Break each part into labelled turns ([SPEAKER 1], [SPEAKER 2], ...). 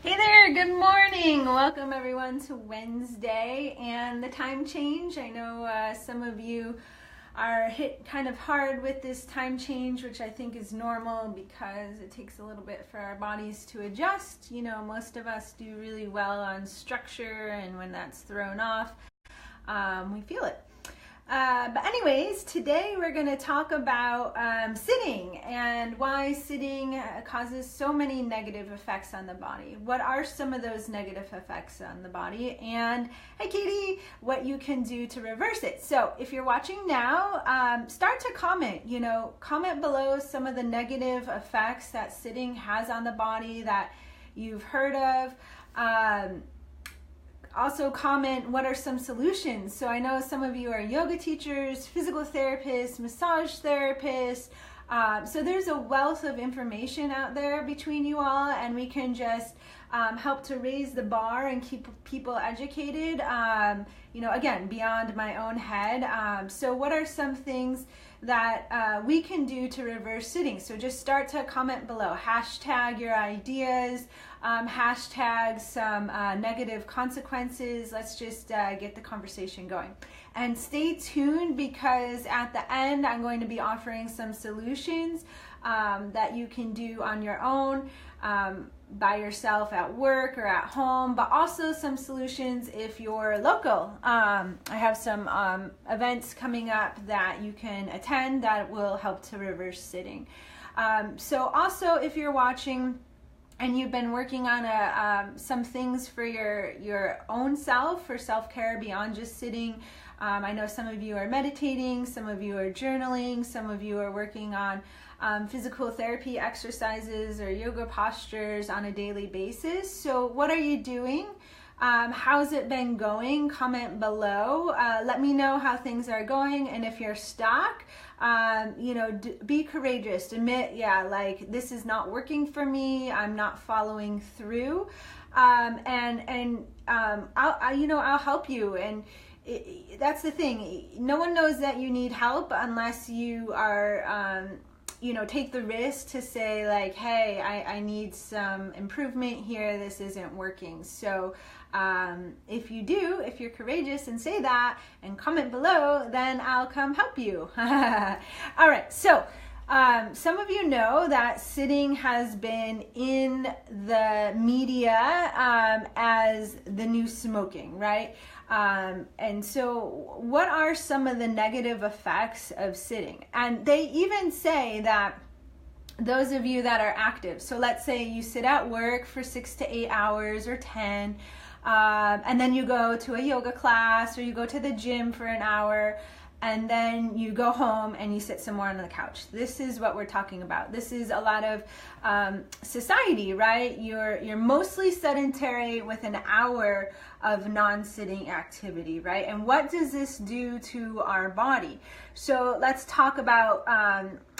[SPEAKER 1] Hey there, good morning. Welcome everyone to Wednesday and the time change. I know some of you are hit kind of hard with this time change, which I think is normal because it takes a little bit for our bodies to adjust. You know, most of us do really well on structure, and when that's thrown off, we feel it. But anyways, today we're going to talk about sitting and why sitting causes so many negative effects on the body. What are some of those negative effects on the body? And hey Katie, what you can do to reverse it. So if you're watching now, start to comment, comment below some of the negative effects that sitting has on the body that you've heard of. Also comment what are some solutions. So I know some of you are yoga teachers, physical therapists, massage therapists. So there's a wealth of information out there between you all, and we can just help to raise the bar and keep people educated, again, beyond my own head. So what are some things that we can do to reverse sitting? So just start to comment below. Hashtag your ideas, hashtag some negative consequences. Let's just get the conversation going. And stay tuned, because at the end I'm going to be offering some solutions that you can do on your own, by yourself at work or at home, but also some solutions if you're local. I have some events coming up that you can attend that will help to reverse sitting. So also, if you're watching and you've been working on some things for your own self, for self-care beyond just sitting, I know some of you are meditating, some of you are journaling, some of you are working on physical therapy exercises or yoga postures on a daily basis. So what are you doing? How's it been going? Comment below. Let me know how things are going, and if you're stuck, be courageous. Admit, this is not working for me. I'm not following through, and I'll help you. And that's the thing. No one knows that you need help unless you are, take the risk to say like, hey, I need some improvement here. This isn't working. So if you're courageous and say that and comment below, then I'll come help you. All right. So some of you know that sitting has been in the media as the new smoking, right? And so what are some of the negative effects of sitting? And they even say that those of you that are active, so let's say you sit at work for 6 to 8 hours or 10, and then you go to a yoga class or you go to the gym for an hour, and then you go home and you sit some more on the couch. This is what we're talking about. This is a lot of society, right? You're mostly sedentary with an hour of non-sitting activity, right? And what does this do to our body? So let's talk about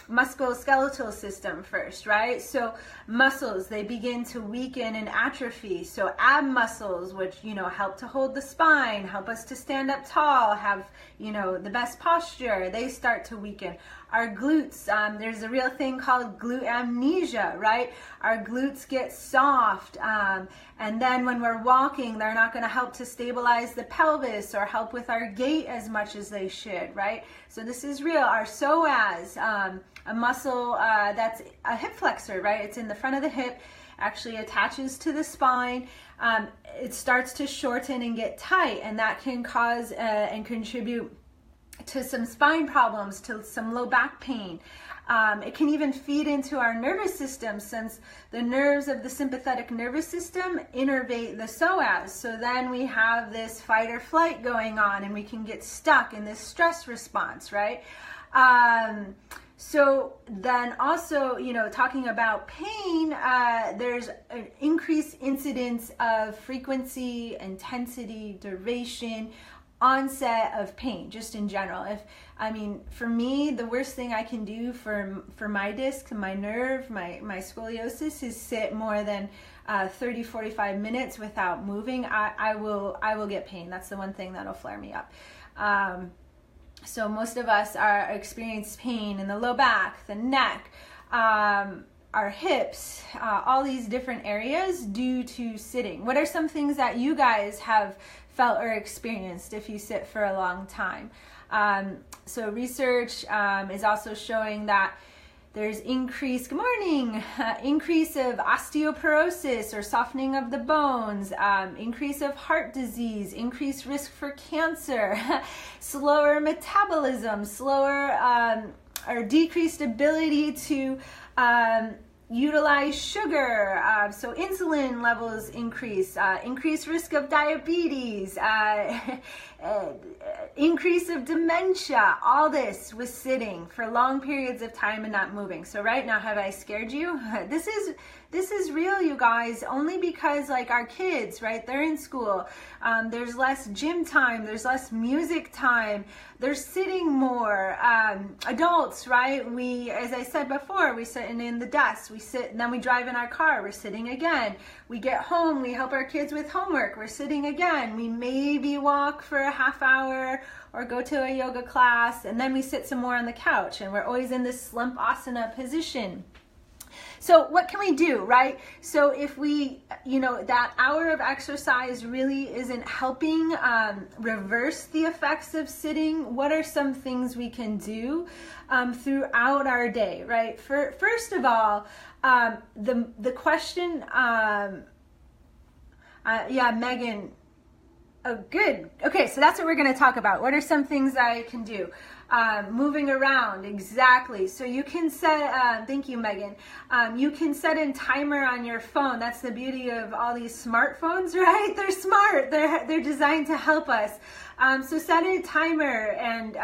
[SPEAKER 1] musculoskeletal system first, right? So muscles, they begin to weaken and atrophy. So ab muscles, which, help to hold the spine, help us to stand up tall, have, the best posture, they start to weaken. Our glutes, there's a real thing called glute amnesia, right? Our glutes get soft, and then when we're walking, they're not going to help to stabilize the pelvis or help with our gait as much as they should, right? So this is real. Our psoas, a muscle that's a hip flexor, right? It's in the front of the hip, actually attaches to the spine. It starts to shorten and get tight, and that can cause and contribute to some spine problems, to some low back pain. It can even feed into our nervous system, since the nerves of the sympathetic nervous system innervate the psoas. So then we have this fight or flight going on, and we can get stuck in this stress response, right? So then also, talking about pain, there's an increased incidence of frequency, intensity, duration, onset of pain, just in general. For me, the worst thing I can do for my disc, my nerve, my scoliosis, is sit more than 30-45 minutes without moving. I will get pain. That's the one thing that'll flare me up. So most of us experience pain in the low back, the neck, our hips, all these different areas due to sitting. What are some things that you guys have felt or experienced if you sit for a long time? So research is also showing that there's increase of osteoporosis or softening of the bones, increase of heart disease, increased risk for cancer, slower metabolism, or decreased ability to utilize sugar, so insulin levels increase, increased risk of diabetes, increase of dementia, all this with sitting for long periods of time and not moving. So right now, have I scared you? This is real, you guys, only because like our kids, right, they're in school, there's less gym time, there's less music time, they're sitting more. Adults, right, we, as I said before, we sit in the desk, we sit and then we drive in our car, we're sitting again. We get home, we help our kids with homework, we're sitting again. We maybe walk for a half hour or go to a yoga class, and then we sit some more on the couch, and we're always in this slump asana position. So what can we do, right? So if we, that hour of exercise really isn't helping reverse the effects of sitting, what are some things we can do throughout our day, right? First of all, the question, Megan, oh, good. Okay, so that's what we're going to talk about. What are some things I can do? Moving around, exactly. So you can set, thank you, Megan. You can set a timer on your phone. That's the beauty of all these smartphones, right? They're smart. They're designed to help us. So set a timer and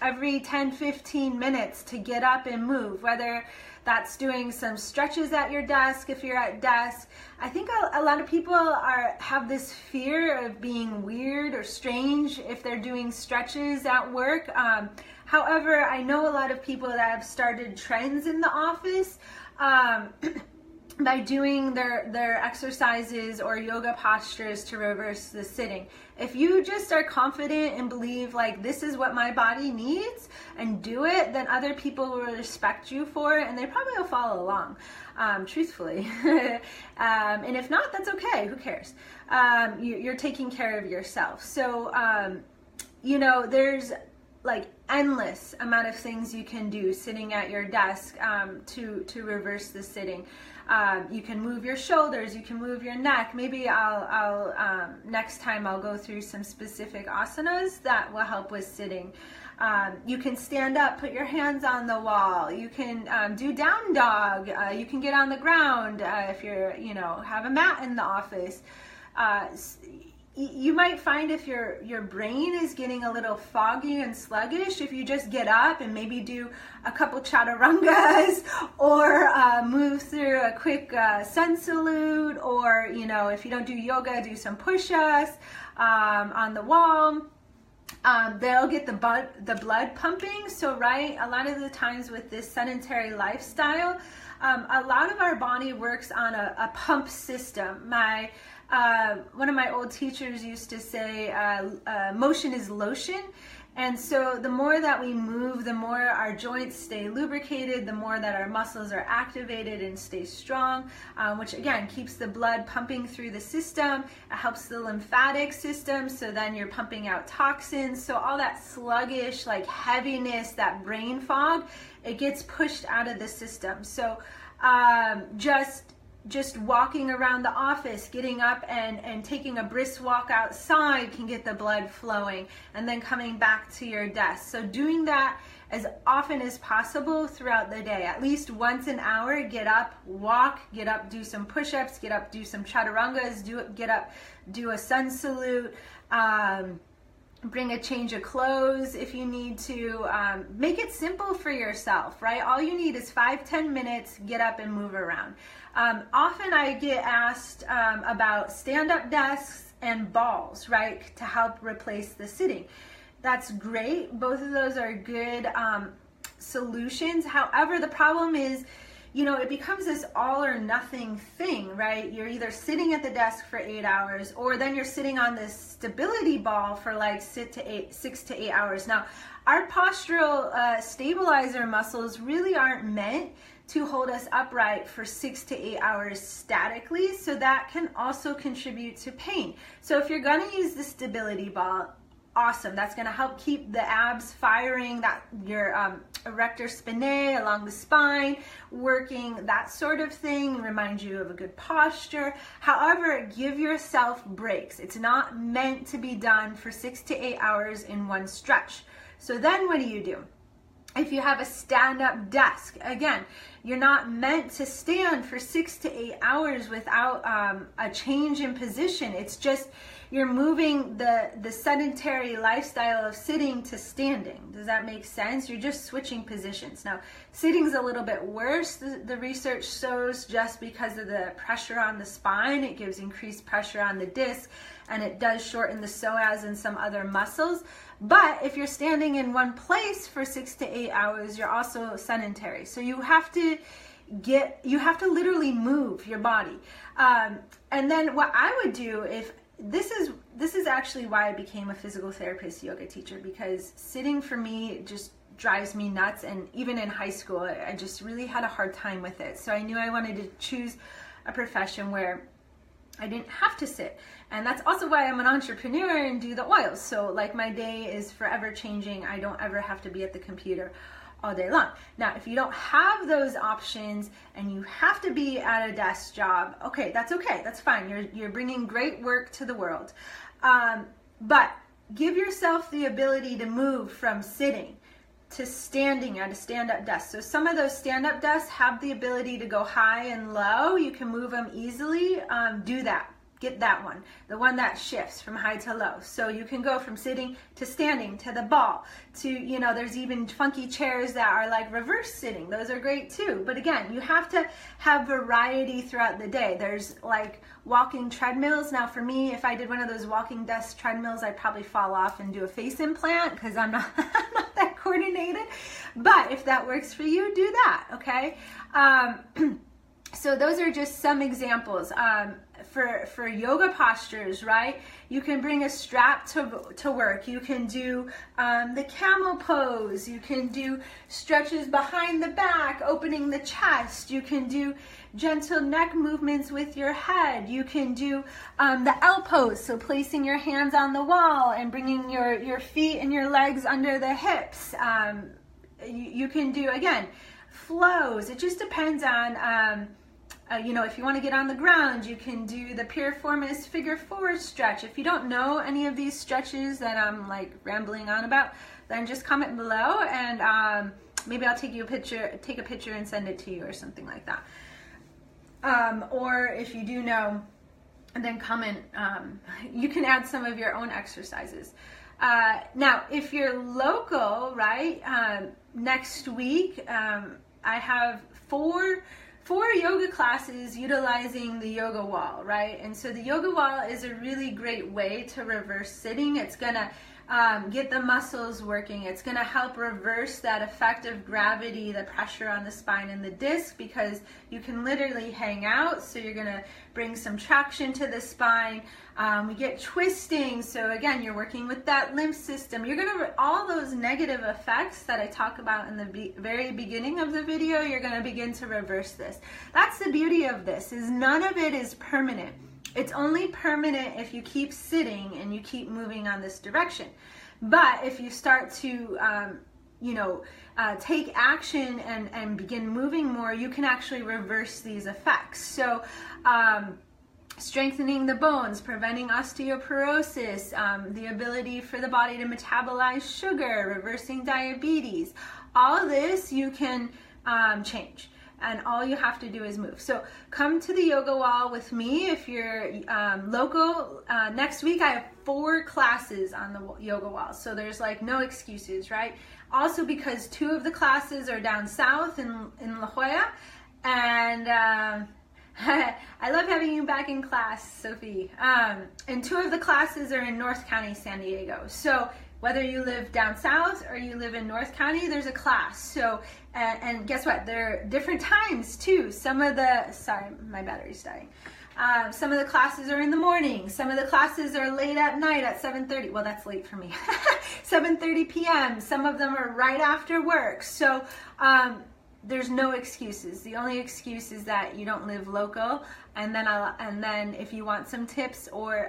[SPEAKER 1] every 10-15 minutes to get up and move, whether that's doing some stretches at your desk if you're at desk. I think a lot of people have this fear of being weird or strange if they're doing stretches at work. However, I know a lot of people that have started trends in the office by doing their exercises or yoga postures to reverse the sitting. If you just are confident and believe like this is what my body needs and do it, then other people will respect you for it and they probably will follow along, truthfully. And if not, that's okay, who cares? You're taking care of yourself. So, there's like endless amount of things you can do sitting at your desk to reverse the sitting. You can move your shoulders, you can move your neck. Maybe I'll next time I'll go through some specific asanas that will help with sitting. You can stand up, put your hands on the wall. You can do down dog. You can get on the ground if you're, have a mat in the office. You might find if your brain is getting a little foggy and sluggish, if you just get up and maybe do a couple chaturangas or move through a quick sun salute, or if you don't do yoga, do some push-ups on the wall. They'll get the blood pumping. So right, a lot of the times with this sedentary lifestyle, a lot of our body works on a pump system. One of my old teachers used to say, motion is lotion. And so the more that we move, the more our joints stay lubricated, the more that our muscles are activated and stay strong, which again keeps the blood pumping through the system. It helps the lymphatic system, so then you're pumping out toxins. So all that sluggish, like heaviness, that brain fog, it gets pushed out of the system. So just walking around the office, getting up and taking a brisk walk outside can get the blood flowing, and then coming back to your desk. So doing that as often as possible throughout the day, at least once an hour. Get up, walk, get up, do some push-ups, get up, do some chaturangas, get up, do a sun salute, bring a change of clothes if you need to. Make it simple for yourself, right? All you need is 5-10 minutes, get up and move around. Often I get asked about stand-up desks and balls, right, to help replace the sitting. That's great. Both of those are good solutions. However, the problem is, it becomes this all or nothing thing, right? You're either sitting at the desk for 8 hours, or then you're sitting on this stability ball for like 6 to 8 hours. Now, our postural stabilizer muscles really aren't meant to hold us upright for 6 to 8 hours statically. So that can also contribute to pain. So if you're going to use the stability ball, awesome. That's going to help keep the abs firing, that your erector spinae along the spine, working, that sort of thing, remind you of a good posture. However, give yourself breaks. It's not meant to be done for 6 to 8 hours in one stretch. So then what do? If you have a stand-up desk, again, you're not meant to stand for 6 to 8 hours without a change in position. It's just you're moving the sedentary lifestyle of sitting to standing. Does that make sense? You're just switching positions. Now, sitting's a little bit worse, the research shows, just because of the pressure on the spine. It gives increased pressure on the disc, and it does shorten the psoas and some other muscles. But if you're standing in one place for 6 to 8 hours, you're also sedentary. So you have to literally move your body. And then what I would do, if this is actually why I became a physical therapist, yoga teacher, because sitting for me just drives me nuts. And even in high school, I just really had a hard time with it. So I knew I wanted to choose a profession where I didn't have to sit. And that's also why I'm an entrepreneur and do the oils. So like my day is forever changing. I don't ever have to be at the computer all day long. Now, if you don't have those options and you have to be at a desk job, okay, that's fine. You're bringing great work to the world. But give yourself the ability to move from sitting to standing at a stand-up desk. So some of those stand-up desks have the ability to go high and low. You can move them easily. Do that. Get that one, the one that shifts from high to low. So you can go from sitting to standing to the ball to, there's even funky chairs that are like reverse sitting. Those are great too. But again, you have to have variety throughout the day. There's like walking treadmills. Now for me, if I did one of those walking desk treadmills, I'd probably fall off and do a face implant because I'm not that coordinated. But if that works for you, do that, okay? So those are just some examples. For yoga postures, right? You can bring a strap to work. You can do the camel pose. You can do stretches behind the back, opening the chest. You can do gentle neck movements with your head. You can do the L pose, so placing your hands on the wall and bringing your feet and your legs under the hips. You can do, again, flows. It just depends on if you want to get on the ground, you can do the piriformis figure 4 stretch. If you don't know any of these stretches that I'm like rambling on about, then just comment below and maybe I'll take a picture and send it to you or something like that. Or if you do know, then comment. You can add some of your own exercises. Now, if you're local, right, next week I have four yoga classes utilizing the yoga wall, right? And so the yoga wall is a really great way to reverse sitting. It's gonna get the muscles working. It's gonna help reverse that effect of gravity, the pressure on the spine and the disc, because you can literally hang out. So you're gonna bring some traction to the spine. We get twisting. So again, you're working with that lymph system. You're gonna, all those negative effects that I talk about in the very beginning of the video, you're gonna begin to reverse this. That's the beauty of this, is none of it is permanent. It's only permanent if you keep sitting and you keep moving on this direction. But if you start to, take action and begin moving more, you can actually reverse these effects. So, strengthening the bones, preventing osteoporosis, the ability for the body to metabolize sugar, reversing diabetes, all this you can change. And all you have to do is move. So come to the yoga wall with me if you're local. Next week I have 4 classes on the yoga wall. So there's like no excuses, right? Also because 2 of the classes are down south in La Jolla. And I love having you back in class, Sophie. And 2 of the classes are in North County, San Diego. So whether you live down south or you live in North County, there's a class. So, and guess what? There are different times too. Sorry, my battery's dying. Some of the classes are in the morning. Some of the classes are late at night at 7:30. Well, that's late for me. 7:30 p.m. Some of them are right after work. So there's no excuses. The only excuse is that you don't live local. And then if you want some tips or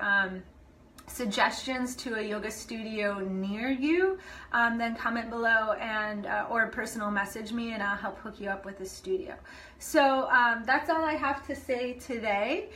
[SPEAKER 1] suggestions to a yoga studio near you, then comment below and or personal message me, and I'll help hook you up with a studio. So that's all I have to say today.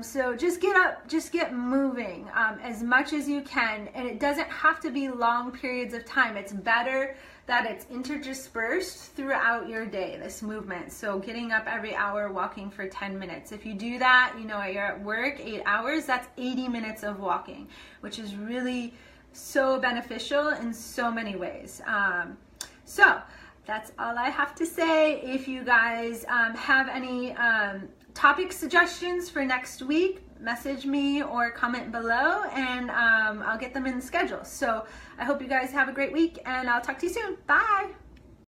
[SPEAKER 1] So just get up, just get moving as much as you can, and it doesn't have to be long periods of time. It's better that it's interspersed throughout your day, this movement. So getting up every hour, walking for 10 minutes. If you do that, you know, you're at work 8 hours, that's 80 minutes of walking, which is really so beneficial in so many ways. So that's all I have to say. If you guys have any topic suggestions for next week, message me or comment below, and I'll get them in the schedule. So I hope you guys have a great week, and I'll talk to you soon. Bye.